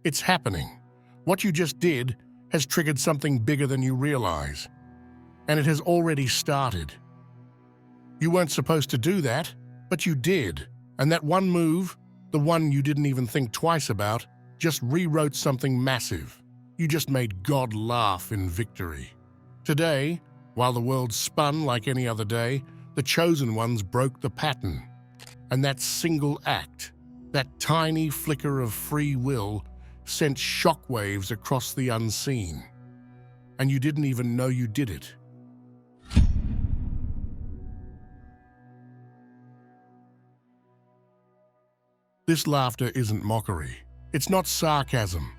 It's happening. What you just did has triggered something bigger than you realize. And it has already started. You weren't supposed to do that, but you did. And that one move, the one you didn't even think twice about, just rewrote something massive. You just made God laugh in victory. Today, while the world spun like any other day, the chosen ones broke the pattern. And that single act, that tiny flicker of free will, sent shockwaves across the unseen. And you didn't even know you did it. This laughter isn't mockery. It's not sarcasm.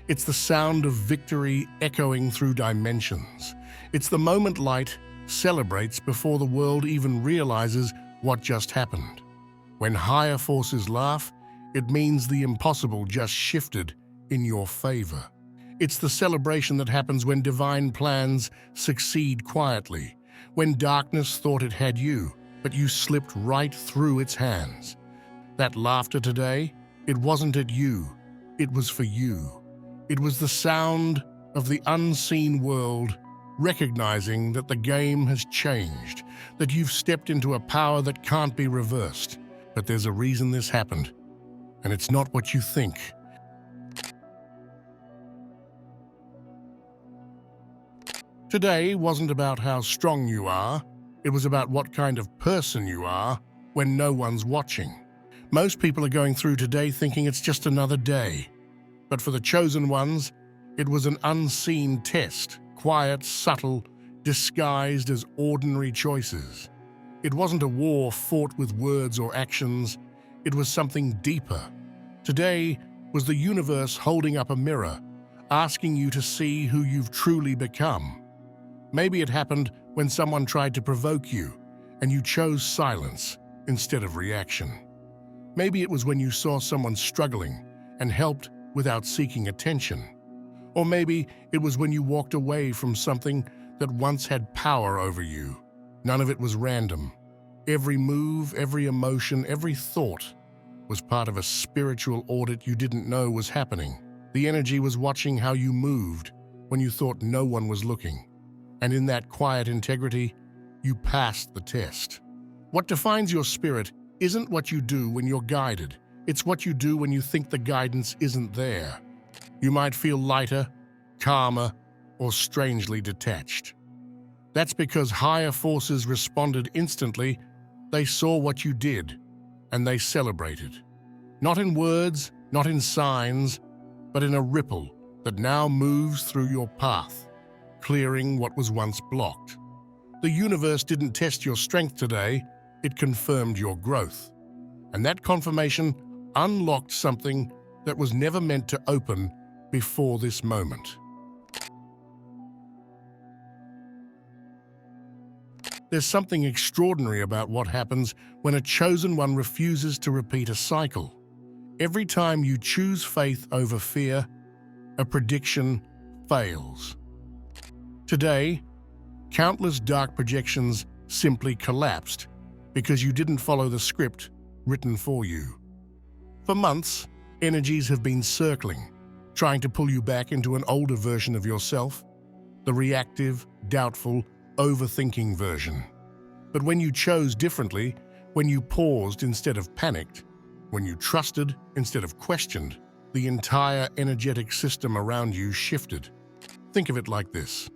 It's the sound of victory echoing through dimensions. It's the moment light celebrates before the world even realizes what just happened. When higher forces laugh, it means the impossible just shifted in your favor. It's the celebration that happens when divine plans succeed quietly, when darkness thought it had you, but you slipped right through its hands. That laughter today, it wasn't at you, it was for you. It was the sound of the unseen world recognizing that the game has changed, that you've stepped into a power that can't be reversed. But there's a reason this happened, and it's not what you think. Today wasn't about how strong you are, it was about what kind of person you are when no one's watching. Most people are going through today thinking it's just another day. But for the chosen ones, it was an unseen test, quiet, subtle, disguised as ordinary choices. It wasn't a war fought with words or actions, it was something deeper. Today was the universe holding up a mirror, asking you to see who you've truly become. Maybe it happened when someone tried to provoke you, and you chose silence instead of reaction. Maybe it was when you saw someone struggling and helped without seeking attention. Or maybe it was when you walked away from something that once had power over you. None of it was random. Every move, every emotion, every thought was part of a spiritual audit you didn't know was happening. The energy was watching how you moved when you thought no one was looking. And in that quiet integrity, you passed the test. What defines your spirit isn't what you do when you're guided. It's what you do when you think the guidance isn't there. You might feel lighter, calmer, or strangely detached. That's because higher forces responded instantly. They saw what you did, and they celebrated. Not in words, not in signs, but in a ripple that now moves through your path, clearing what was once blocked. The universe didn't test your strength today, it confirmed your growth. And that confirmation unlocked something that was never meant to open before this moment. There's something extraordinary about what happens when a chosen one refuses to repeat a cycle. Every time you choose faith over fear, a prediction fails. Today, countless dark projections simply collapsed because you didn't follow the script written for you. For months, energies have been circling, trying to pull you back into an older version of yourself, the reactive, doubtful, overthinking version. But when you chose differently, when you paused instead of panicked, when you trusted instead of questioned, the entire energetic system around you shifted. Think of it like this.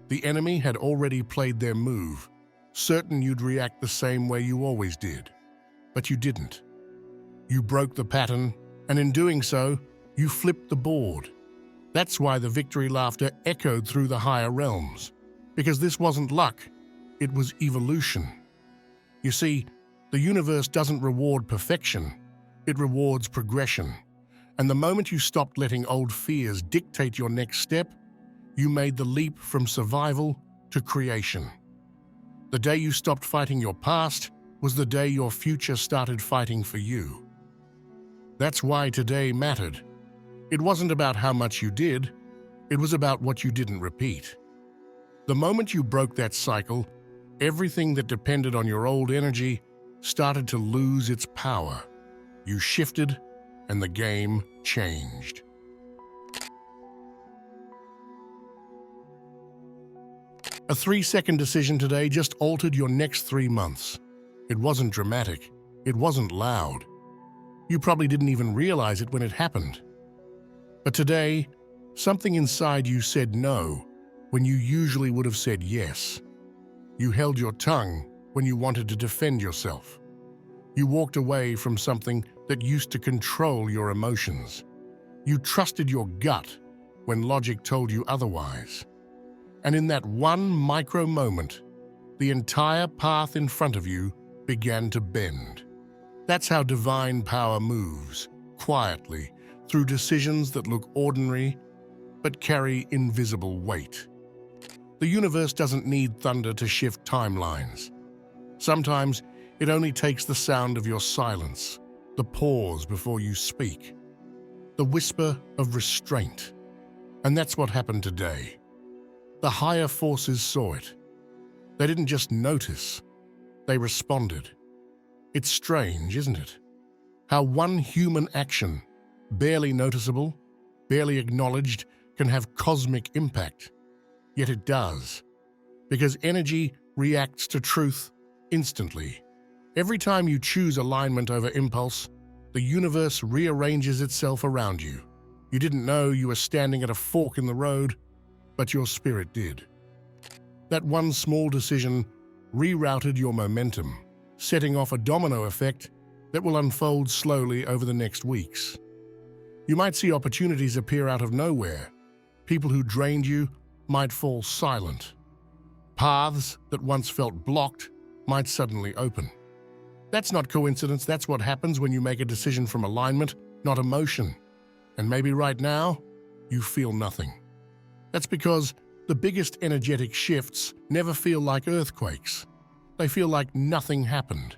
The enemy had already played their move, certain you'd react the same way you always did. But you didn't. You broke the pattern, and in doing so, you flipped the board. That's why the victory laughter echoed through the higher realms. Because this wasn't luck, it was evolution. You see, the universe doesn't reward perfection, it rewards progression. And the moment you stopped letting old fears dictate your next step, you made the leap from survival to creation. The day you stopped fighting your past was the day your future started fighting for you. That's why today mattered. It wasn't about how much you did, it was about what you didn't repeat. The moment you broke that cycle, everything that depended on your old energy started to lose its power. You shifted, and the game changed. A 3-second decision today just altered your next 3 months. It wasn't dramatic. It wasn't loud. You probably didn't even realize it when it happened. But today, something inside you said no when you usually would have said yes. You held your tongue when you wanted to defend yourself. You walked away from something that used to control your emotions. You trusted your gut when logic told you otherwise. And in that one micro moment, the entire path in front of you began to bend. That's how divine power moves, quietly, through decisions that look ordinary but carry invisible weight. The universe doesn't need thunder to shift timelines. Sometimes it only takes the sound of your silence, the pause before you speak, the whisper of restraint. And that's what happened today. The higher forces saw it. They didn't just notice, they responded. It's strange, isn't it? How one human action, barely noticeable, barely acknowledged, can have cosmic impact. Yet it does, because energy reacts to truth instantly. Every time you choose alignment over impulse, the universe rearranges itself around you. You didn't know you were standing at a fork in the road, but your spirit did. That one small decision rerouted your momentum, setting off a domino effect that will unfold slowly over the next weeks. You might see opportunities appear out of nowhere. People who drained you might fall silent. Paths that once felt blocked might suddenly open. That's not coincidence, that's what happens when you make a decision from alignment, not emotion. And maybe right now, you feel nothing. That's because the biggest energetic shifts never feel like earthquakes. They feel like nothing happened.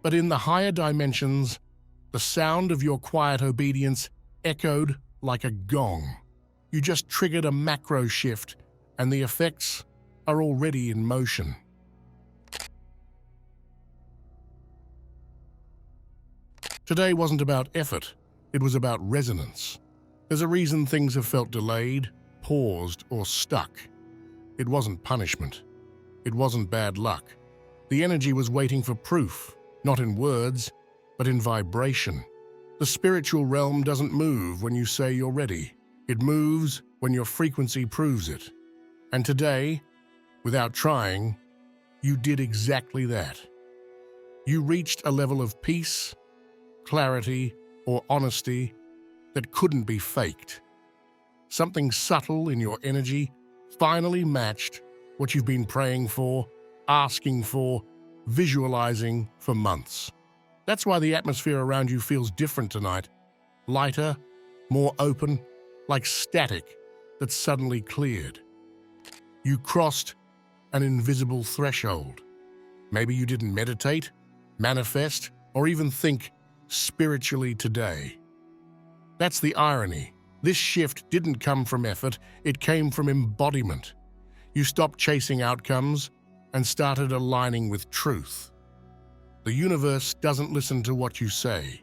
But in the higher dimensions, the sound of your quiet obedience echoed like a gong. You just triggered a macro shift, and the effects are already in motion. Today wasn't about effort, it was about resonance. There's a reason things have felt delayed, paused, or stuck. It wasn't punishment. It wasn't bad luck. The energy was waiting for proof, not in words, but in vibration. The spiritual realm doesn't move when you say you're ready. It moves when your frequency proves it. And today, without trying, you did exactly that. You reached a level of peace, clarity, or honesty that couldn't be faked. Something subtle in your energy finally matched what you've been praying for, asking for, visualizing for months. That's why the atmosphere around you feels different tonight. Lighter, more open, like static that suddenly cleared. You crossed an invisible threshold. Maybe you didn't meditate, manifest, or even think spiritually today. That's the irony. This shift didn't come from effort, it came from embodiment. You stopped chasing outcomes and started aligning with truth. The universe doesn't listen to what you say,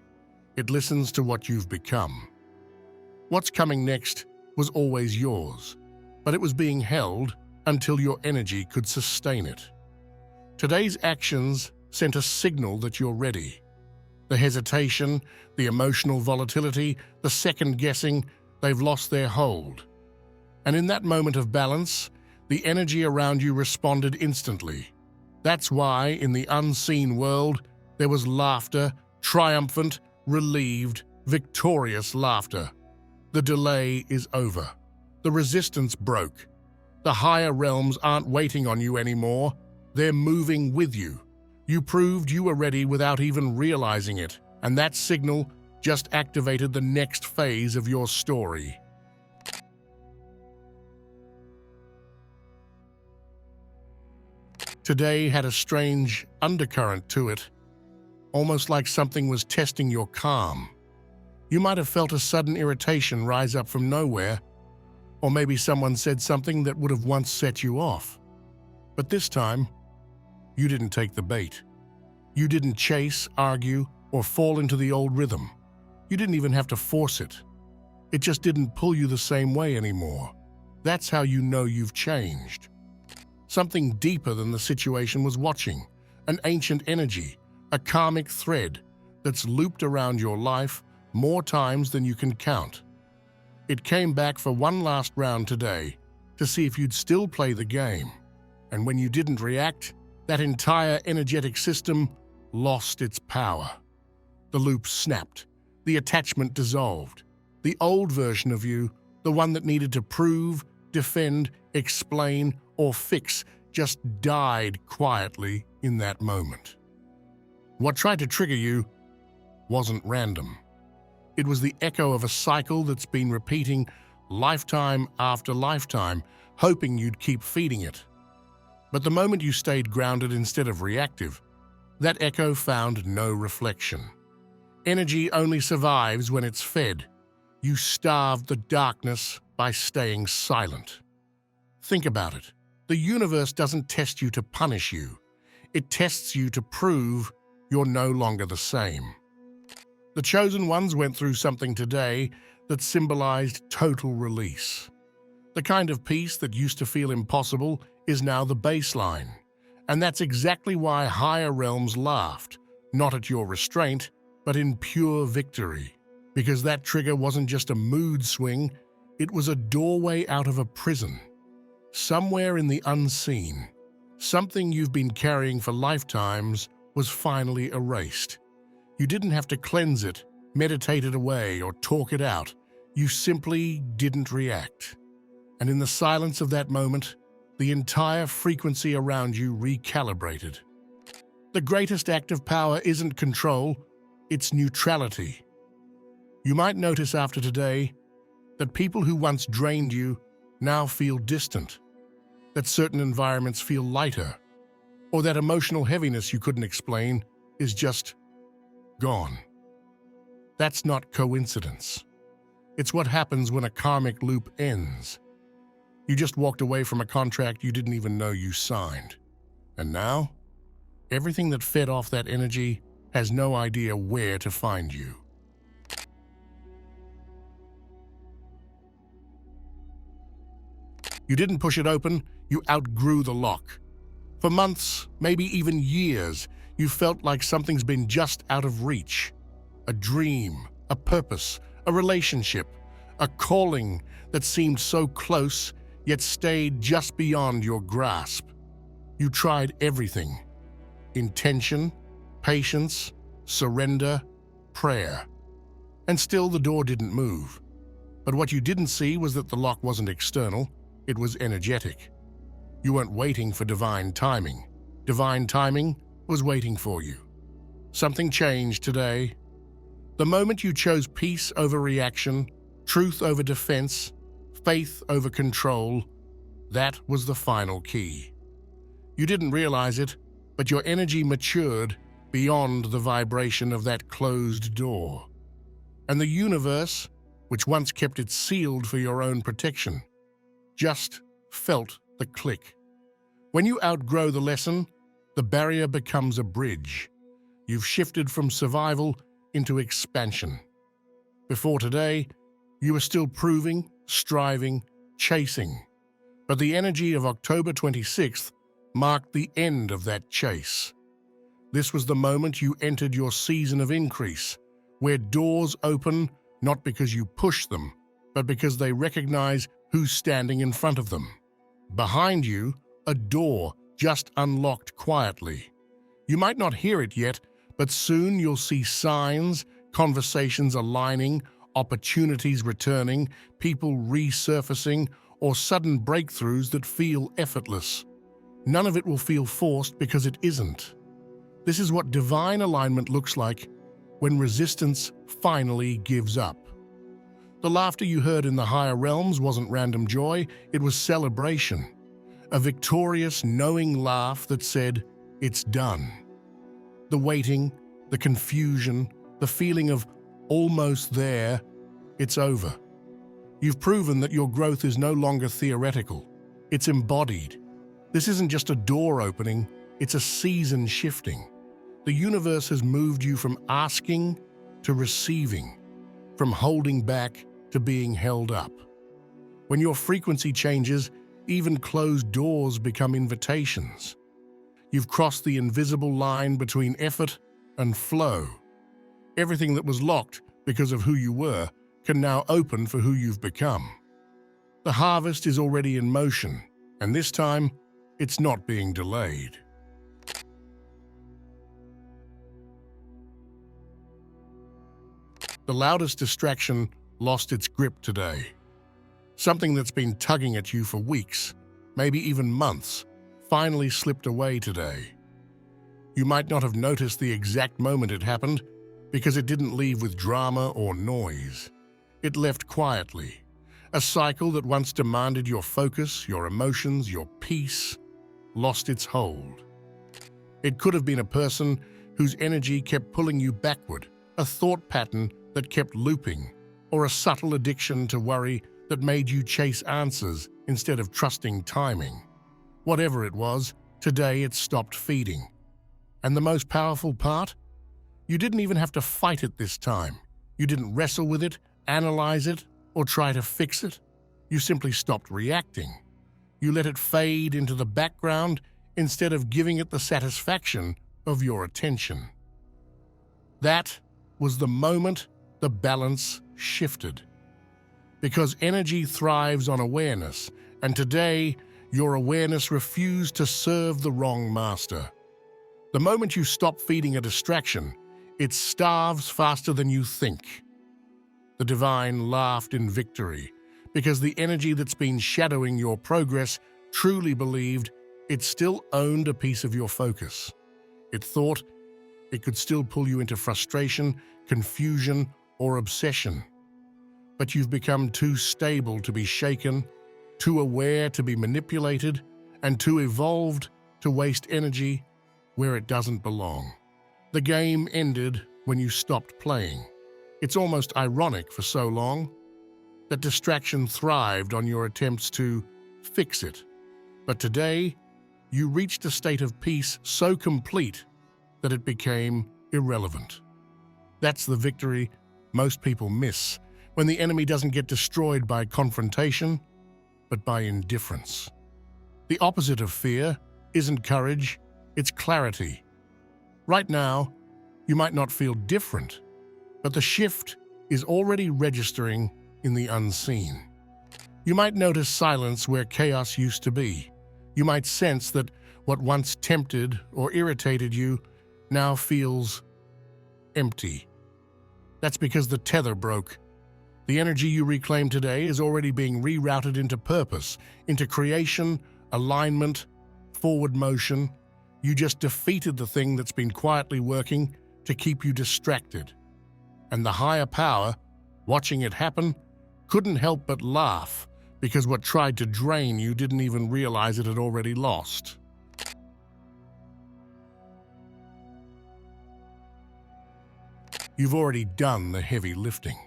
it listens to what you've become. What's coming next was always yours, but it was being held until your energy could sustain it. Today's actions sent a signal that you're ready. The hesitation, the emotional volatility, the second guessing, they've lost their hold. And in that moment of balance, the energy around you responded instantly. That's why, in the unseen world, there was laughter, triumphant, relieved, victorious laughter. The delay is over. The resistance broke. The higher realms aren't waiting on you anymore. They're moving with you. You proved you were ready without even realizing it, and that signal just activated the next phase of your story. Today had a strange undercurrent to it, almost like something was testing your calm. You might have felt a sudden irritation rise up from nowhere, or maybe someone said something that would have once set you off. But this time, you didn't take the bait. You didn't chase, argue, or fall into the old rhythm. You didn't even have to force it. It just didn't pull you the same way anymore. That's how you know you've changed. Something deeper than the situation was watching, an ancient energy, a karmic thread that's looped around your life more times than you can count. It came back for one last round today to see if you'd still play the game. And when you didn't react, that entire energetic system lost its power. The loop snapped, the attachment dissolved. The old version of you, the one that needed to prove, defend, explain, or fix, just died quietly in that moment. What tried to trigger you wasn't random. It was the echo of a cycle that's been repeating lifetime after lifetime, hoping you'd keep feeding it. But the moment you stayed grounded instead of reactive, that echo found no reflection. Energy only survives when it's fed. You starved the darkness by staying silent. Think about it. The universe doesn't test you to punish you. It tests you to prove you're no longer the same. The chosen ones went through something today that symbolized total release. The kind of peace that used to feel impossible is now the baseline. And that's exactly why higher realms laughed, not at your restraint, but in pure victory. Because that trigger wasn't just a mood swing, it was a doorway out of a prison. Somewhere in the unseen, something you've been carrying for lifetimes was finally erased. You didn't have to cleanse it, meditate it away, or talk it out. You simply didn't react. And in the silence of that moment, the entire frequency around you recalibrated. The greatest act of power isn't control, it's neutrality. You might notice after today that people who once drained you now feel distant, that certain environments feel lighter, or that emotional heaviness you couldn't explain is just gone. That's not coincidence. It's what happens when a karmic loop ends. You just walked away from a contract you didn't even know you signed. And now, everything that fed off that energy has no idea where to find you. You didn't push it open, you outgrew the lock. For months, maybe even years, you felt like something's been just out of reach. A dream, a purpose, a relationship, a calling that seemed so close, yet stayed just beyond your grasp. You tried everything: intention, patience, surrender, prayer. And still the door didn't move. But what you didn't see was that the lock wasn't external, it was energetic. You weren't waiting for divine timing. Divine timing was waiting for you. Something changed today. The moment you chose peace over reaction, truth over defense, faith over control, that was the final key. You didn't realize it, but your energy matured beyond the vibration of that closed door. And the universe, which once kept it sealed for your own protection, just felt the click. When you outgrow the lesson, the barrier becomes a bridge. You've shifted from survival into expansion. Before today, you were still proving, striving, chasing. But the energy of October 26th marked the end of that chase. This was the moment you entered your season of increase, where doors open not because you push them, but because they recognize who's standing in front of them. Behind you, a door just unlocked quietly. You might not hear it yet, but soon you'll see signs, conversations aligning, opportunities returning, people resurfacing, or sudden breakthroughs that feel effortless. None of it will feel forced because it isn't. This is what divine alignment looks like when resistance finally gives up. The laughter you heard in the higher realms wasn't random joy, it was celebration. A victorious, knowing laugh that said, "It's done." The waiting, the confusion, the feeling of almost there, it's over. You've proven that your growth is no longer theoretical, it's embodied. This isn't just a door opening, it's a season shifting. The universe has moved you from asking to receiving, from holding back to being held up. When your frequency changes, Even closed doors become invitations. You've crossed the invisible line between effort and flow. Everything that was locked because of who you were can now open for who you've become. The harvest is already in motion, and this time, it's not being delayed. The loudest distraction lost its grip today. Something that's been tugging at you for weeks, maybe even months, finally slipped away today. You might not have noticed the exact moment it happened because it didn't leave with drama or noise. It left quietly. A cycle that once demanded your focus, your emotions, your peace, lost its hold. It could have been a person whose energy kept pulling you backward, a thought pattern that kept looping, or a subtle addiction to worry that made you chase answers instead of trusting timing. Whatever it was, today it stopped feeding. And the most powerful part? You didn't even have to fight it this time. You didn't wrestle with it, analyze it, or try to fix it. You simply stopped reacting. You let it fade into the background instead of giving it the satisfaction of your attention. That was the moment the balance shifted. Because energy thrives on awareness, and today your awareness refused to serve the wrong master. The moment you stop feeding a distraction, it starves faster than you think. The divine laughed in victory, because the energy that's been shadowing your progress truly believed it still owned a piece of your focus. It thought it could still pull you into frustration, confusion, or obsession. But you've become too stable to be shaken, too aware to be manipulated, and too evolved to waste energy where it doesn't belong. The game ended when you stopped playing. It's almost ironic for so long that distraction thrived on your attempts to fix it. But today, you reached a state of peace so complete that it became irrelevant. That's the victory most people miss when the enemy doesn't get destroyed by confrontation, but by indifference. The opposite of fear isn't courage, it's clarity. Right now, you might not feel different, but the shift is already registering in the unseen. You might notice silence where chaos used to be. You might sense that what once tempted or irritated you now feels empty. That's because the tether broke. The energy you reclaim today is already being rerouted into purpose, into creation, alignment, forward motion. You just defeated the thing that's been quietly working to keep you distracted. And the higher power, watching it happen, couldn't help but laugh because what tried to drain you didn't even realize it had already lost. You've already done the heavy lifting.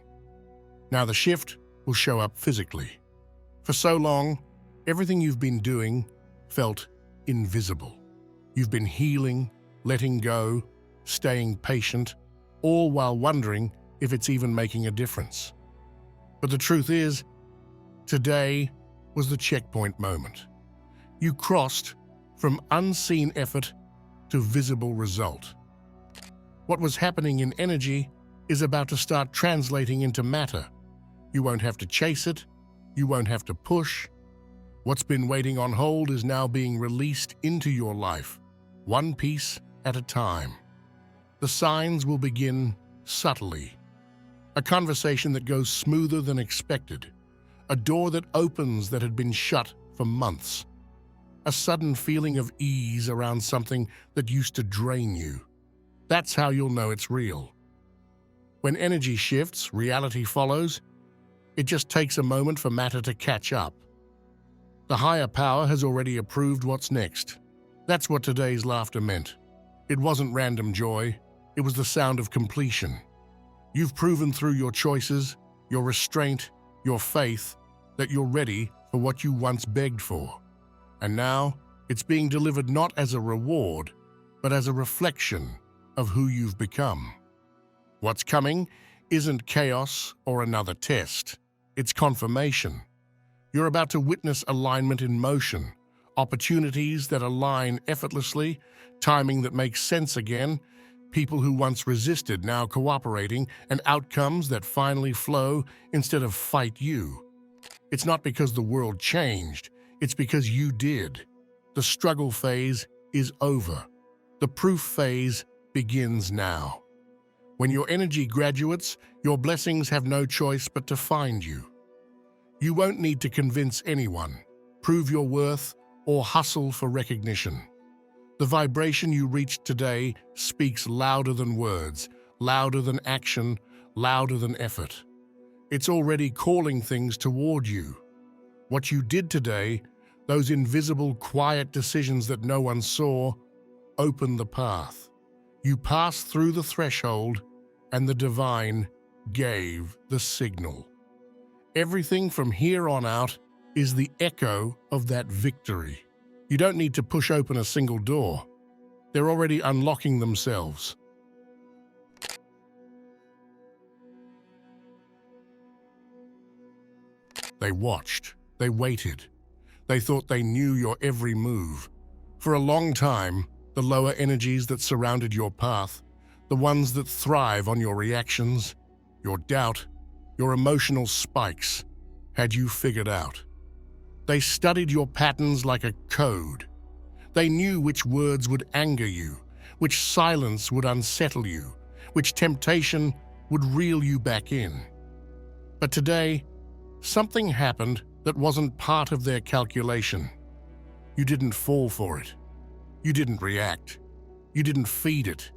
Now the shift will show up physically. For so long, everything you've been doing felt invisible. You've been healing, letting go, staying patient, all while wondering if it's even making a difference. But the truth is, today was the checkpoint moment. You crossed from unseen effort to visible result. What was happening in energy is about to start translating into matter. You won't have to chase it. You won't have to push. What's been waiting on hold is now being released into your life, one piece at a time. The signs will begin subtly. A conversation that goes smoother than expected. A door that opens that had been shut for months. A sudden feeling of ease around something that used to drain you. That's how you'll know it's real. When energy shifts, reality follows. It just takes a moment for matter to catch up. The higher power has already approved what's next. That's what today's laughter meant. It wasn't random joy. It was the sound of completion. You've proven through your choices, your restraint, your faith, that you're ready for what you once begged for. And now, it's being delivered not as a reward, but as a reflection of who you've become. What's coming isn't chaos or another test. It's confirmation. You're about to witness alignment in motion, opportunities that align effortlessly, timing that makes sense again, people who once resisted now cooperating, and outcomes that finally flow instead of fight you. It's not because the world changed, it's because you did. The struggle phase is over. The proof phase begins now. When your energy graduates, your blessings have no choice but to find you. You won't need to convince anyone, prove your worth, or hustle for recognition. The vibration you reached today speaks louder than words, louder than action, louder than effort. It's already calling things toward you. What you did today, those invisible, quiet decisions that no one saw, opened the path. You passed through the threshold, and the divine gave the signal. Everything from here on out is the echo of that victory. You don't need to push open a single door. They're already unlocking themselves. They watched. They waited. They thought they knew your every move. For a long time, the lower energies that surrounded your path, the ones that thrive on your reactions, your doubt, your emotional spikes, had you figured out. They studied your patterns like a code. They knew which words would anger you, which silence would unsettle you, which temptation would reel you back in. But today, something happened that wasn't part of their calculation. You didn't fall for it. You didn't react. You didn't feed it.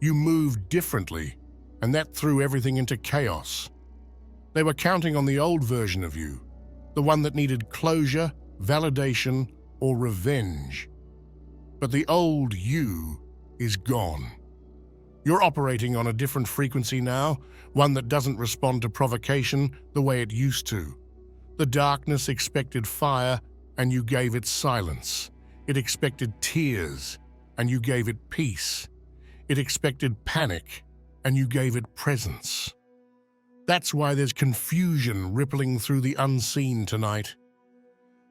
You moved differently, and that threw everything into chaos. They were counting on the old version of you, the one that needed closure, validation, or revenge. But the old you is gone. You're operating on a different frequency now, one that doesn't respond to provocation the way it used to. The darkness expected fire, and you gave it silence. It expected tears, and you gave it peace. It expected panic, and you gave it presence. That's why there's confusion rippling through the unseen tonight.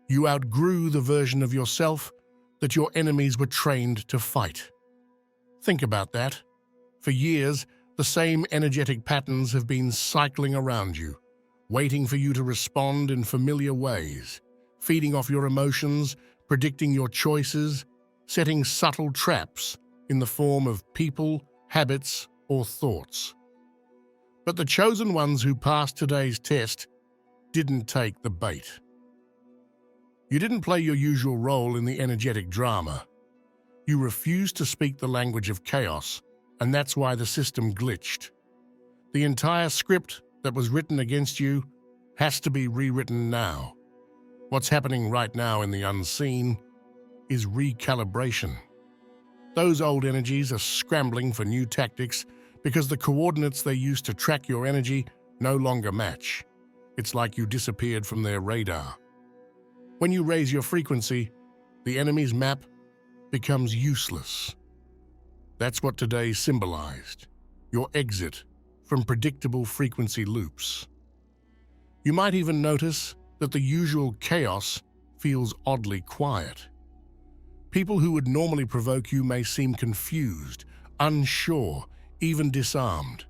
You outgrew the version of yourself that your enemies were trained to fight. Think about that. For years, the same energetic patterns have been cycling around you, waiting for you to respond in familiar ways, feeding off your emotions, predicting your choices, setting subtle traps in the form of people, habits, or thoughts. But the chosen ones who passed today's test didn't take the bait. You didn't play your usual role in the energetic drama. You refused to speak the language of chaos, and that's why the system glitched. The entire script that was written against you has to be rewritten now. What's happening right now in the unseen is recalibration. Those old energies are scrambling for new tactics because the coordinates they used to track your energy no longer match. It's like you disappeared from their radar. When you raise your frequency, the enemy's map becomes useless. That's what today symbolized, your exit from predictable frequency loops. You might even notice that the usual chaos feels oddly quiet. People who would normally provoke you may seem confused, unsure, even disarmed.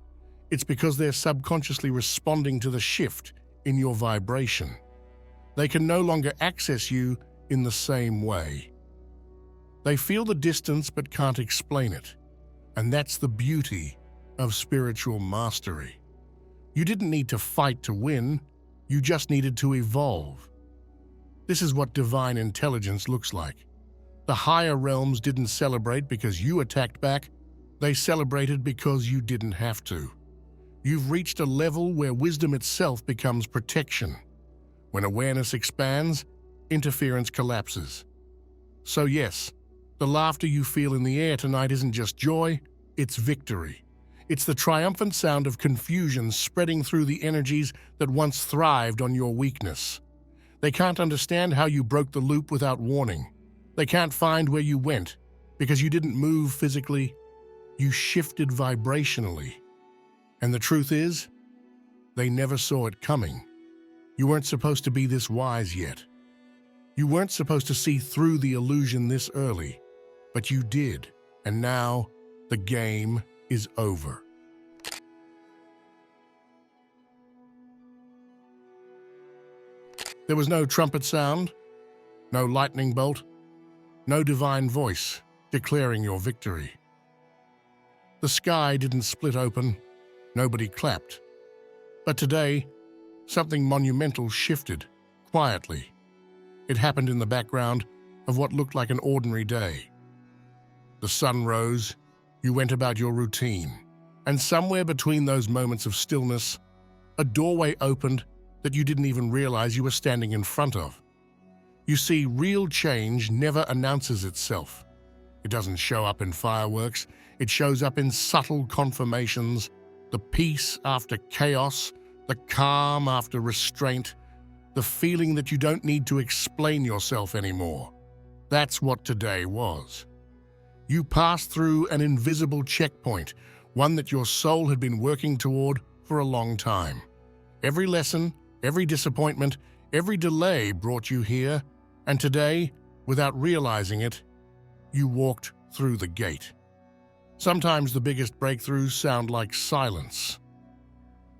It's because they're subconsciously responding to the shift in your vibration. They can no longer access you in the same way. They feel the distance but can't explain it. And that's the beauty of spiritual mastery. You didn't need to fight to win, you just needed to evolve. This is what divine intelligence looks like. The higher realms didn't celebrate because you attacked back, they celebrated because you didn't have to. You've reached a level where wisdom itself becomes protection. When awareness expands, interference collapses. So yes, the laughter you feel in the air tonight isn't just joy, it's victory. It's the triumphant sound of confusion spreading through the energies that once thrived on your weakness. They can't understand how you broke the loop without warning. They can't find where you went because you didn't move physically, you shifted vibrationally. And the truth is, they never saw it coming. You weren't supposed to be this wise yet. You weren't supposed to see through the illusion this early, but you did, and now the game is over. There was no trumpet sound, no lightning bolt, no divine voice declaring your victory. The sky didn't split open, nobody clapped. But today, something monumental shifted, quietly. It happened in the background of what looked like an ordinary day. The sun rose, you went about your routine, and somewhere between those moments of stillness, a doorway opened that you didn't even realize you were standing in front of. You see, real change never announces itself. It doesn't show up in fireworks, it shows up in subtle confirmations, the peace after chaos, the calm after restraint, the feeling that you don't need to explain yourself anymore. That's what today was. You passed through an invisible checkpoint, one that your soul had been working toward for a long time. Every lesson, every disappointment, every delay brought you here, and today, without realizing it, you walked through the gate. Sometimes the biggest breakthroughs sound like silence.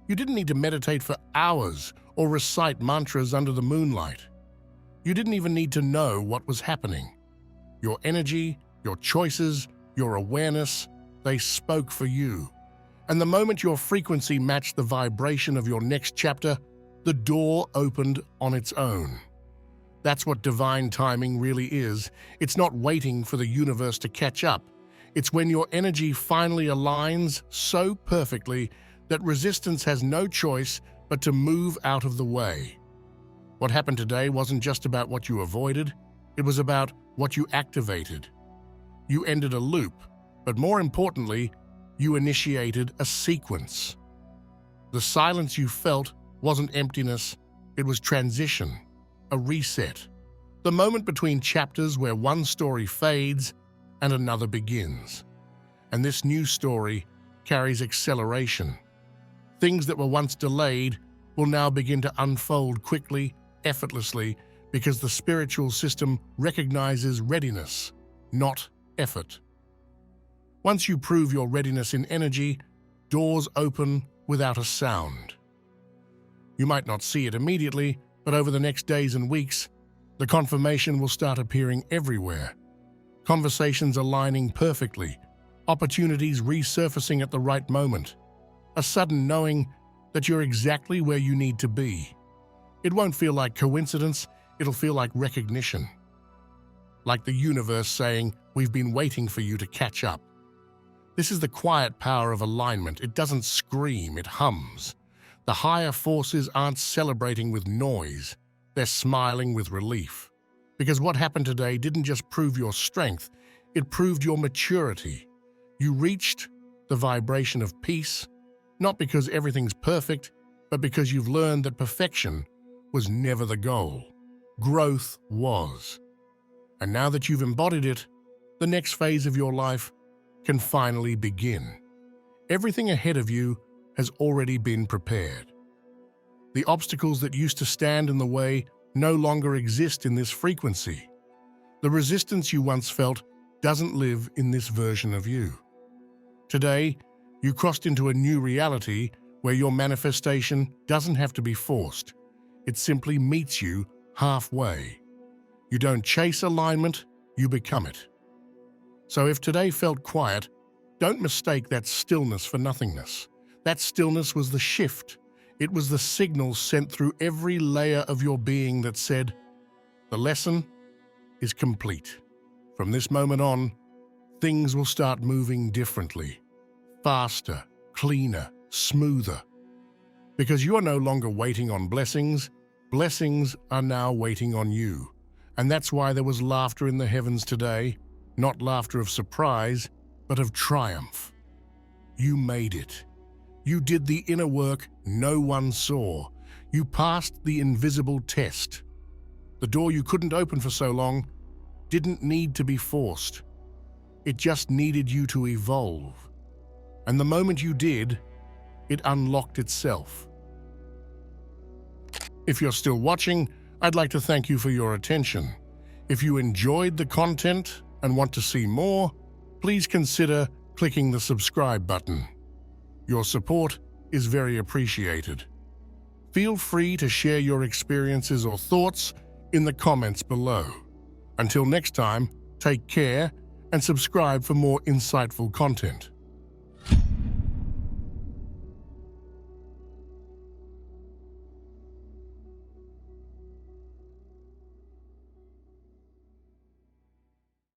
You didn't need to meditate for hours or recite mantras under the moonlight. You didn't even need to know what was happening. Your energy, your choices, your awareness, they spoke for you. And the moment your frequency matched the vibration of your next chapter, the door opened on its own. That's what divine timing really is. It's not waiting for the universe to catch up. It's when your energy finally aligns so perfectly that resistance has no choice but to move out of the way. What happened today wasn't just about what you avoided, it was about what you activated. You ended a loop, but more importantly, you initiated a sequence. The silence you felt wasn't emptiness, it was transition, a reset. The moment between chapters where one story fades and another begins. And this new story carries acceleration. Things that were once delayed will now begin to unfold quickly, effortlessly, because the spiritual system recognizes readiness, not effort. Once you prove your readiness in energy, doors open without a sound. You might not see it immediately, but over the next days and weeks, the confirmation will start appearing everywhere. Conversations aligning perfectly, opportunities resurfacing at the right moment, a sudden knowing that you're exactly where you need to be. It won't feel like coincidence, it'll feel like recognition. Like the universe saying, "We've been waiting for you to catch up." This is the quiet power of alignment. It doesn't scream, it hums. The higher forces aren't celebrating with noise, they're smiling with relief. Because what happened today didn't just prove your strength, it proved your maturity. You reached the vibration of peace, not because everything's perfect, but because you've learned that perfection was never the goal. Growth was. And now that you've embodied it, the next phase of your life can finally begin. Everything ahead of you has already been prepared. The obstacles that used to stand in the way no longer exist in this frequency. The resistance you once felt doesn't live in this version of you. Today, you crossed into a new reality where your manifestation doesn't have to be forced. It simply meets you halfway. You don't chase alignment, you become it. So if today felt quiet, don't mistake that stillness for nothingness. That stillness was the shift. It was the signal sent through every layer of your being that said, "The lesson is complete. From this moment on, things will start moving differently, faster, cleaner, smoother. Because you are no longer waiting on blessings, blessings are now waiting on you. And that's why there was laughter in the heavens today, not laughter of surprise, but of triumph. You made it. You did the inner work no one saw. You passed the invisible test. The door you couldn't open for so long didn't need to be forced. It just needed you to evolve. And the moment you did, it unlocked itself. If you're still watching, I'd like to thank you for your attention. If you enjoyed the content and want to see more, please consider clicking the subscribe button. Your support is very appreciated. Feel free to share your experiences or thoughts in the comments below. Until next time, take care and subscribe for more insightful content.